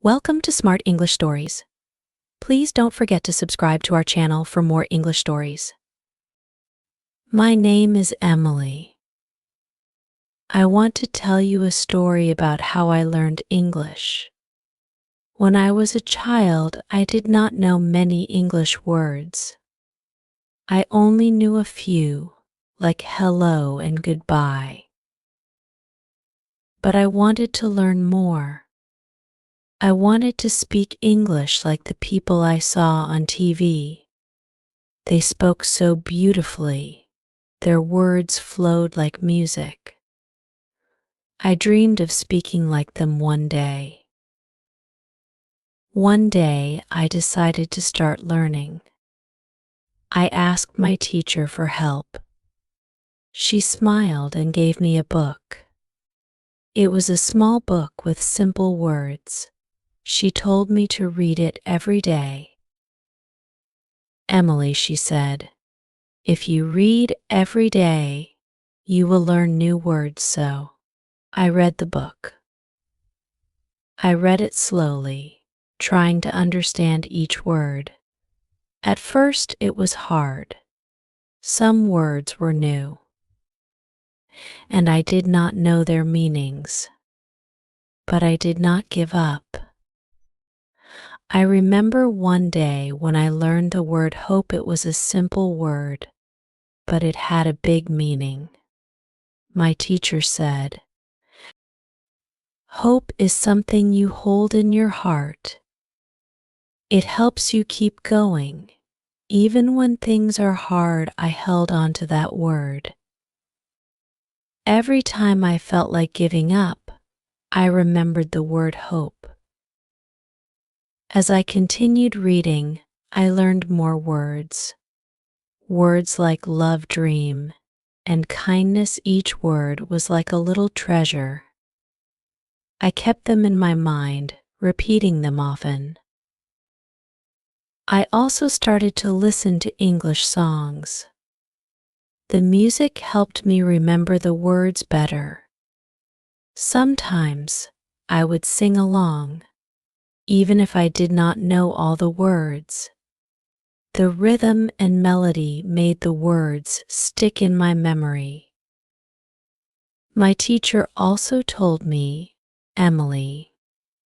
Welcome to Smart English Stories. Please don't forget to subscribe to our channel for more English stories. My name is Emily. I want to tell you a story about how I learned English. When I was a child, I did not know many English words. I only knew a few, like hello and goodbye. But I wanted to learn more. I wanted to speak English like the people I saw on TV. They spoke so beautifully. Their words flowed like music. I dreamed of speaking like them one day. One day, I decided to start learning. I asked my teacher for help. She smiled and gave me a book. It was a small book with simple words. She told me to read it every day. Emily, she said, if you read every day, you will learn new words. So I read the book. I read it slowly, trying to understand each word. At first, it was hard. Some words were new, and I did not know their meanings. But I did not give up. I remember one day when I learned the word hope. It was a simple word, but it had a big meaning. My teacher said, hope is something you hold in your heart. It helps you keep going. Even when things are hard, I held on to that word. Every time I felt like giving up, I remembered the word hope. As I continued reading, I learned more words. Words like love, dream, and kindness. Each word was like a little treasure. I kept them in my mind, repeating them often. I also started to listen to English songs. The music helped me remember the words better. Sometimes I would sing along, even if I did not know all the words. The rhythm and melody made the words stick in my memory. My teacher also told me, Emily,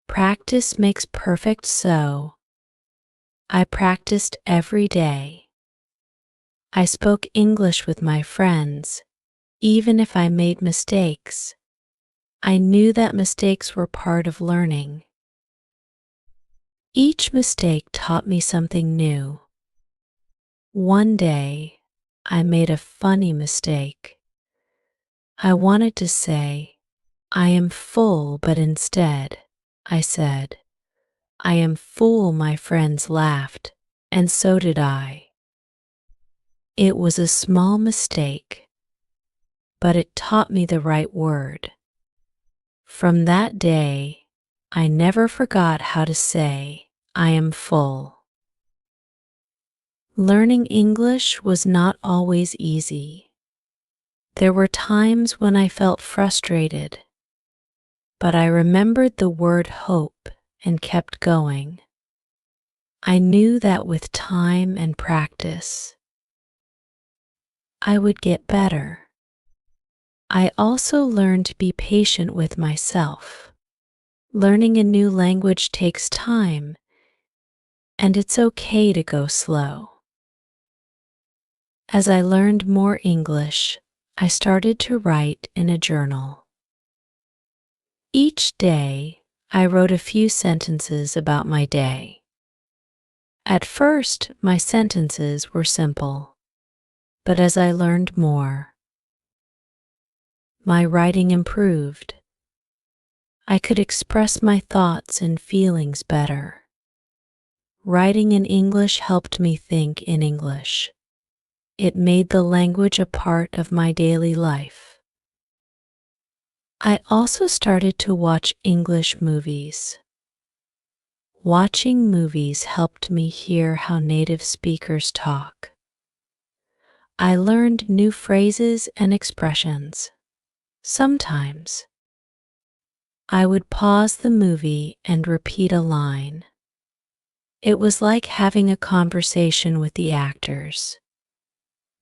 practice makes perfect. So I practiced every day. I spoke English with my friends, even if I made mistakes. I knew that mistakes were part of learning. Each mistake taught me something new. One day, I made a funny mistake. I wanted to say, I am full, but instead, I said, I am full. My friends laughed, and so did I. It was a small mistake, but it taught me the right word. From that day, I never forgot how to say, I am full. Learning English was not always easy. There were times when I felt frustrated, but I remembered the word hope and kept going. I knew that with time and practice, I would get better. I also learned to be patient with myself. Learning a new language takes time, and it's okay to go slow. As I learned more English, I started to write in a journal. Each day, I wrote a few sentences about my day. At first, my sentences were simple, but as I learned more, my writing improved. I could express my thoughts and feelings better. Writing in English helped me think in English. It made the language a part of my daily life. I also started to watch English movies. Watching movies helped me hear how native speakers talk. I learned new phrases and expressions. Sometimes I would pause the movie and repeat a line. It was like having a conversation with the actors.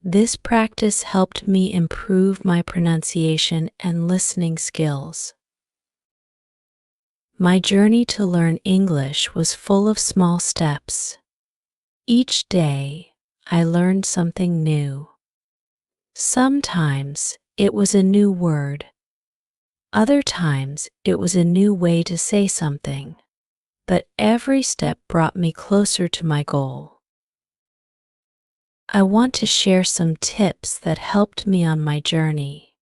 This practice helped me improve my pronunciation and listening skills. My journey to learn English was full of small steps. Each day, I learned something new. Sometimes it was a new word. Other times it was a new way to say something. But every step brought me closer to my goal. I want to share some tips that helped me on my journey.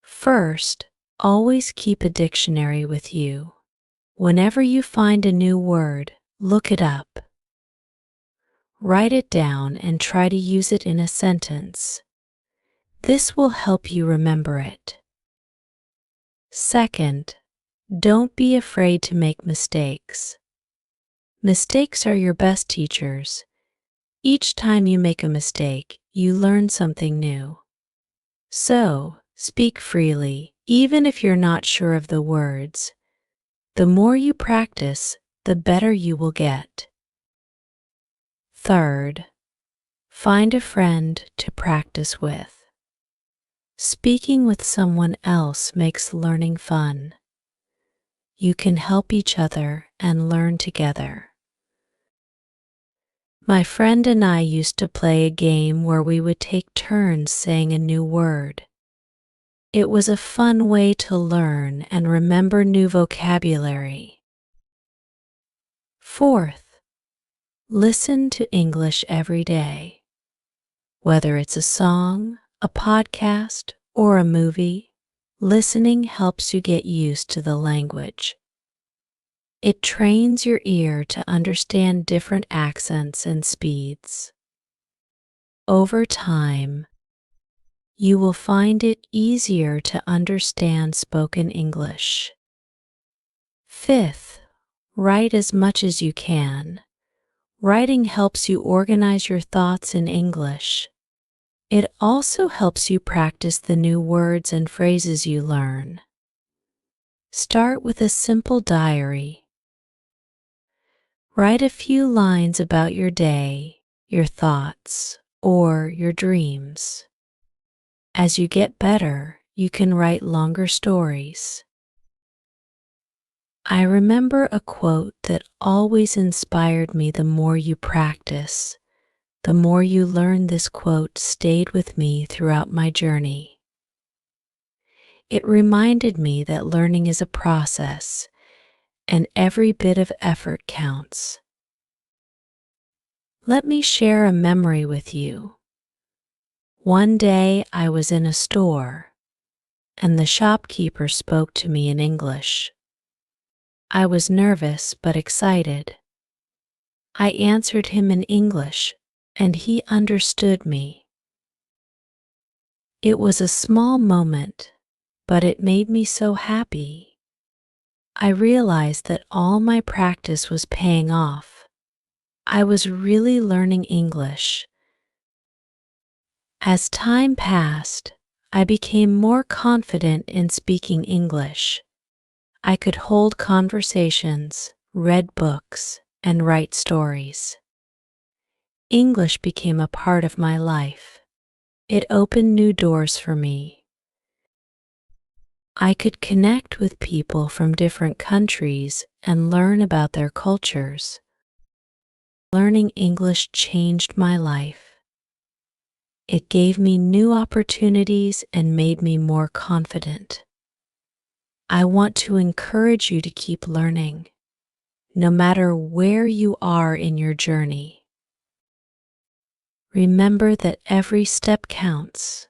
First, always keep a dictionary with you. Whenever you find a new word, look it up. Write it down and try to use it in a sentence. This will help you remember it. Second, don't be afraid to make mistakes. Mistakes are your best teachers. Each time you make a mistake, you learn something new. So, speak freely, even if you're not sure of the words. The more you practice, the better you will get. Third, find a friend to practice with. Speaking with someone else makes learning fun. You can help each other and learn together. My friend and I used to play a game where we would take turns saying a new word. It was a fun way to learn and remember new vocabulary. Fourth, listen to English every day. Whether it's a song, a podcast, or a movie, listening helps you get used to the language. It trains your ear to understand different accents and speeds. Over time, you will find it easier to understand spoken English. Fifth, write as much as you can. Writing helps you organize your thoughts in English. It also helps you practice the new words and phrases you learn. Start with a simple diary. Write a few lines about your day, your thoughts, or your dreams. As you get better, you can write longer stories. I remember a quote that always inspired me. The more you practice, the more you learn. This quote stayed with me throughout my journey. It reminded me that learning is a process, and every bit of effort counts. Let me share a memory with you. One day I was in a store, and the shopkeeper spoke to me in English. I was nervous but excited. I answered him in English, and he understood me. It was a small moment, but it made me so happy. I realized that all my practice was paying off. I was really learning English. As time passed, I became more confident in speaking English. I could hold conversations, read books, and write stories. English became a part of my life. It opened new doors for me. I could connect with people from different countries and learn about their cultures. Learning English changed my life. It gave me new opportunities and made me more confident. I want to encourage you to keep learning, no matter where you are in your journey. Remember that every step counts.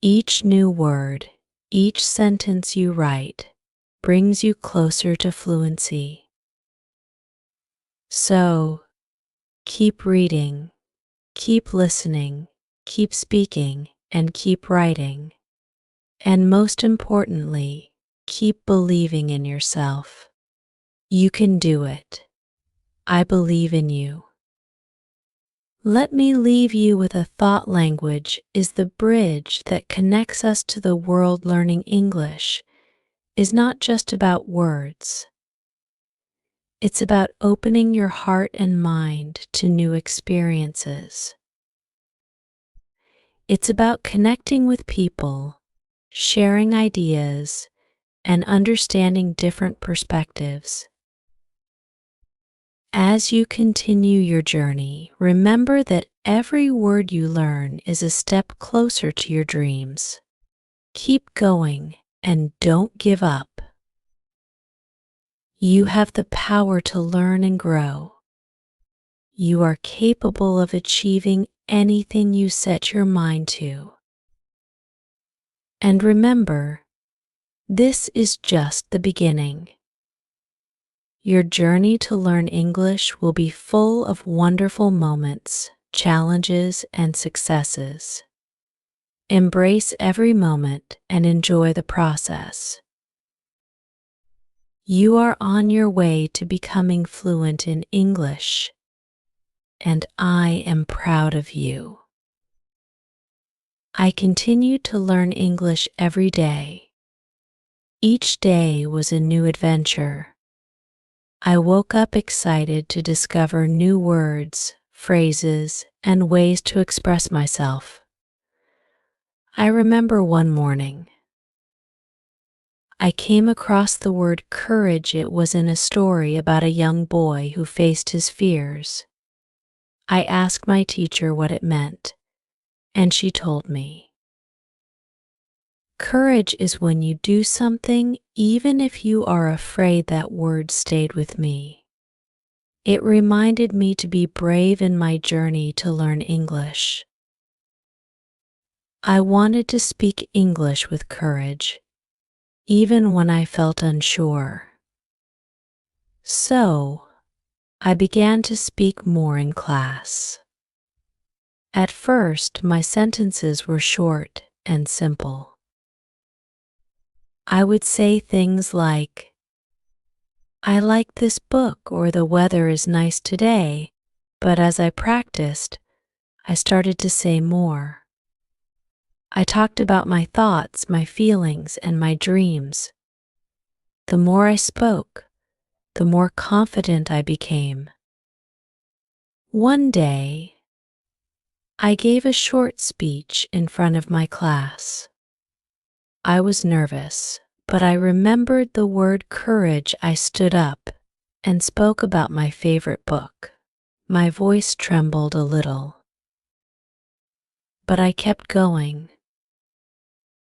Each new word, each sentence you write, brings you closer to fluency. So, keep reading, keep listening, keep speaking, and keep writing. And most importantly, keep believing in yourself. You can do it. I believe in you. Let me leave you with a thought. Language is the bridge that connects us to the world. Learning English is not just about words. It's about opening your heart and mind to new experiences. It's about connecting with people, sharing ideas, and understanding different perspectives. As you continue your journey, remember that every word you learn is a step closer to your dreams. Keep going and don't give up. You have the power to learn and grow. You are capable of achieving anything you set your mind to. And remember, this is just the beginning. Your journey to learn English will be full of wonderful moments, challenges, and successes. Embrace every moment and enjoy the process. You are on your way to becoming fluent in English, and I am proud of you. I continue to learn English every day. Each day was a new adventure. I woke up excited to discover new words, phrases, and ways to express myself. I remember one morning, I came across the word courage. It was in a story about a young boy who faced his fears. I asked my teacher what it meant, and she told me. Courage is when you do something even if you are afraid. That word stayed with me. It reminded me to be brave in my journey to learn English. I wanted to speak English with courage, even when I felt unsure. So, I began to speak more in class. At first, my sentences were short and simple. I would say things like, I like this book, or the weather is nice today, but as I practiced, I started to say more. I talked about my thoughts, my feelings, and my dreams. The more I spoke, the more confident I became. One day, I gave a short speech in front of my class. I was nervous, but I remembered the word courage. I stood up and spoke about my favorite book. My voice trembled a little, but I kept going.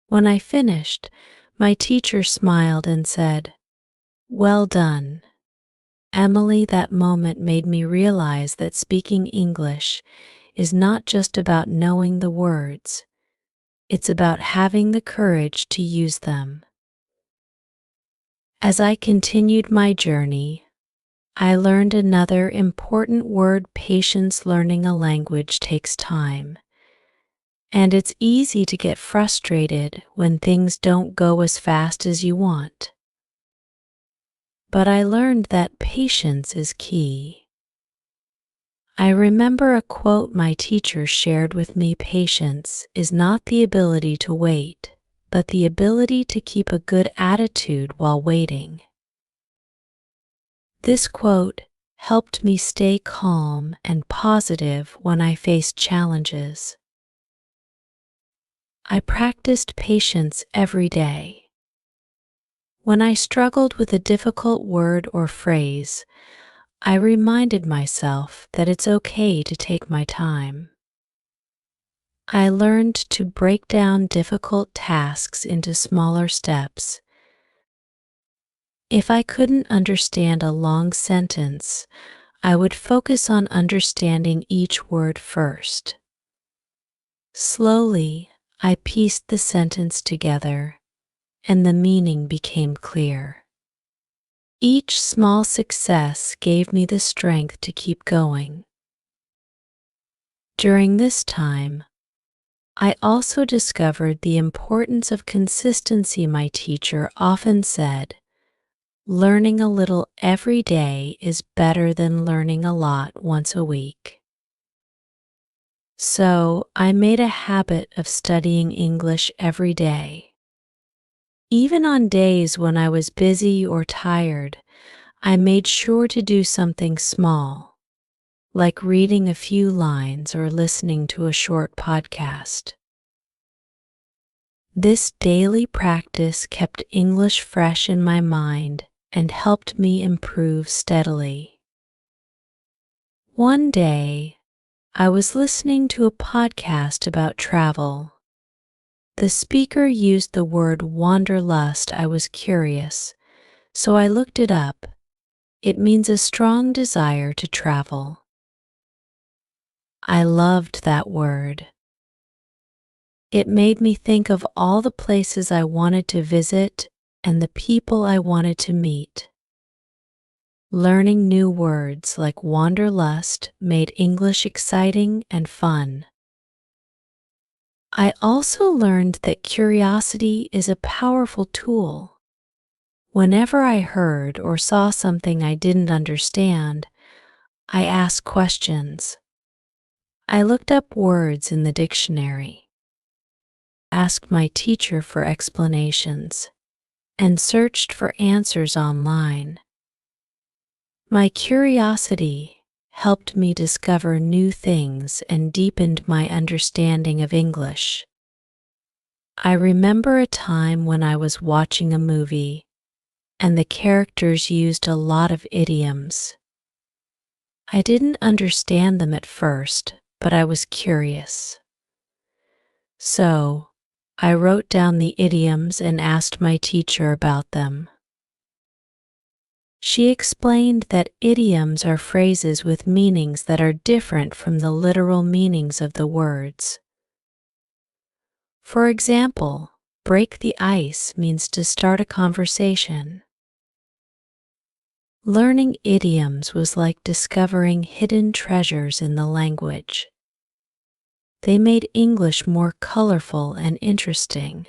When I finished, my teacher smiled and said, "Well done, Emily." That moment made me realize that speaking English is not just about knowing the words, it's about having the courage to use them. As I continued my journey, I learned another important word: patience. Learning a language takes time, and it's easy to get frustrated when things don't go as fast as you want. But I learned that patience is key. I remember a quote my teacher shared with me: patience is not the ability to wait, but the ability to keep a good attitude while waiting. This quote helped me stay calm and positive when I faced challenges. I practiced patience every day. When I struggled with a difficult word or phrase, I reminded myself that it's okay to take my time. I learned to break down difficult tasks into smaller steps. If I couldn't understand a long sentence, I would focus on understanding each word first. Slowly, I pieced the sentence together, and the meaning became clear. Each small success gave me the strength to keep going. During this time, I also discovered the importance of consistency. My teacher often said, "Learning a little every day is better than learning a lot once a week." So I made a habit of studying English every day. Even on days when I was busy or tired, I made sure to do something small, like reading a few lines or listening to a short podcast. This daily practice kept English fresh in my mind and helped me improve steadily. One day, I was listening to a podcast about travel. The speaker used the word wanderlust. I was curious, so I looked it up. It means a strong desire to travel. I loved that word. It made me think of all the places I wanted to visit and the people I wanted to meet. Learning new words like wanderlust made English exciting and fun. I also learned that curiosity is a powerful tool. Whenever I heard or saw something I didn't understand, I asked questions. I looked up words in the dictionary, asked my teacher for explanations, and searched for answers online. My curiosity helped me discover new things and deepened my understanding of English. I remember a time when I was watching a movie and the characters used a lot of idioms. I didn't understand them at first, but I was curious. So, I wrote down the idioms and asked my teacher about them. She explained that idioms are phrases with meanings that are different from the literal meanings of the words. For example, break the ice means to start a conversation. Learning idioms was like discovering hidden treasures in the language. They made English more colorful and interesting.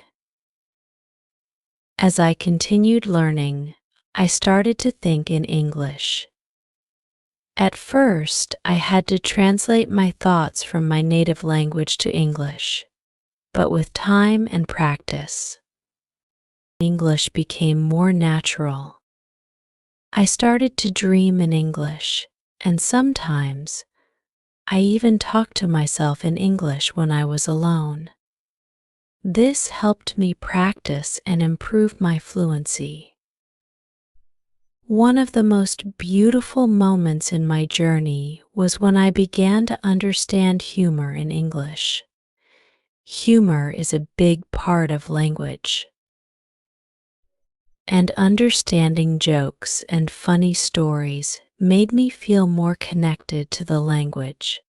As I continued learning, I started to think in English. At first, I had to translate my thoughts from my native language to English, but with time and practice, English became more natural. I started to dream in English, and sometimes I even talked to myself in English when I was alone. This helped me practice and improve my fluency. One of the most beautiful moments in my journey was when I began to understand humor in English. Humor is a big part of language. And understanding jokes and funny stories made me feel more connected to the language.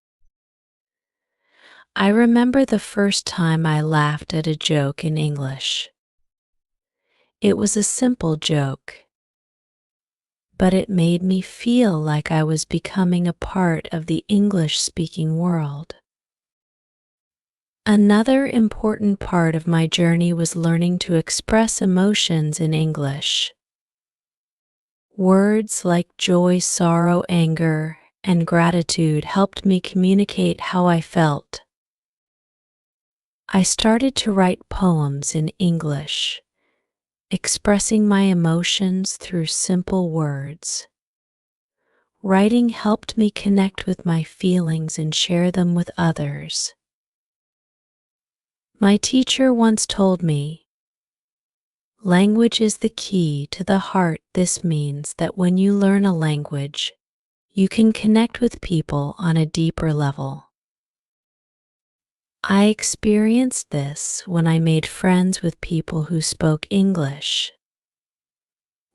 I remember the first time I laughed at a joke in English. It was a simple joke, but it made me feel like I was becoming a part of the English-speaking world. Another important part of my journey was learning to express emotions in English. Words like joy, sorrow, anger, and gratitude helped me communicate how I felt. I started to write poems in English, expressing my emotions through simple words. Writing helped me connect with my feelings and share them with others. My teacher once told me, "Language is the key to the heart." This means that when you learn a language, you can connect with people on a deeper level. I experienced this when I made friends with people who spoke English.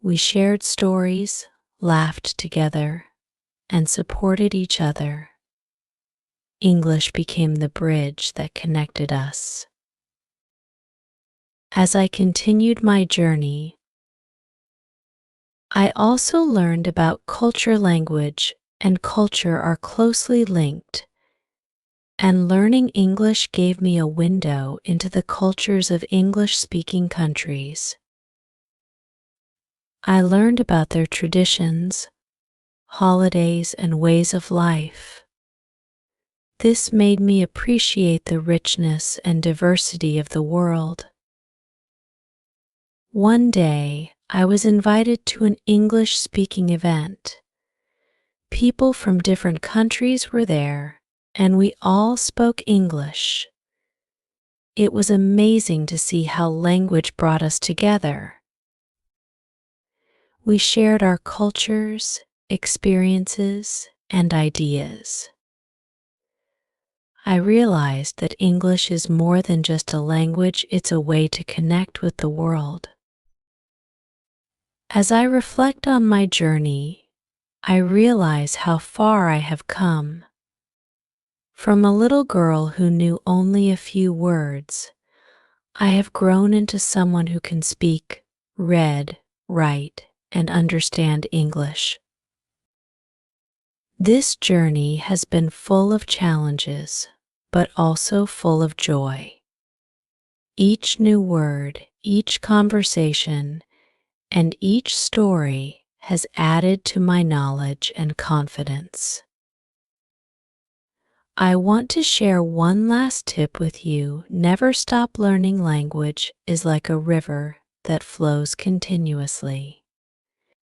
We shared stories, laughed together, and supported each other. English became the bridge that connected us. As I continued my journey, I also learned about culture. Language and culture are closely linked, and learning English gave me a window into the cultures of English-speaking countries. I learned about their traditions, holidays, and ways of life. This made me appreciate the richness and diversity of the world. One day, I was invited to an English-speaking event. People from different countries were there, and we all spoke English. It was amazing to see how language brought us together. We shared our cultures, experiences, and ideas. I realized that English is more than just a language, it's a way to connect with the world. As I reflect on my journey, I realize how far I have come. From a little girl who knew only a few words, I have grown into someone who can speak, read, write, and understand English. This journey has been full of challenges, but also full of joy. Each new word, each conversation, and each story has added to my knowledge and confidence. I want to share one last tip with you. Never stop learning. Language is like a river that flows continuously.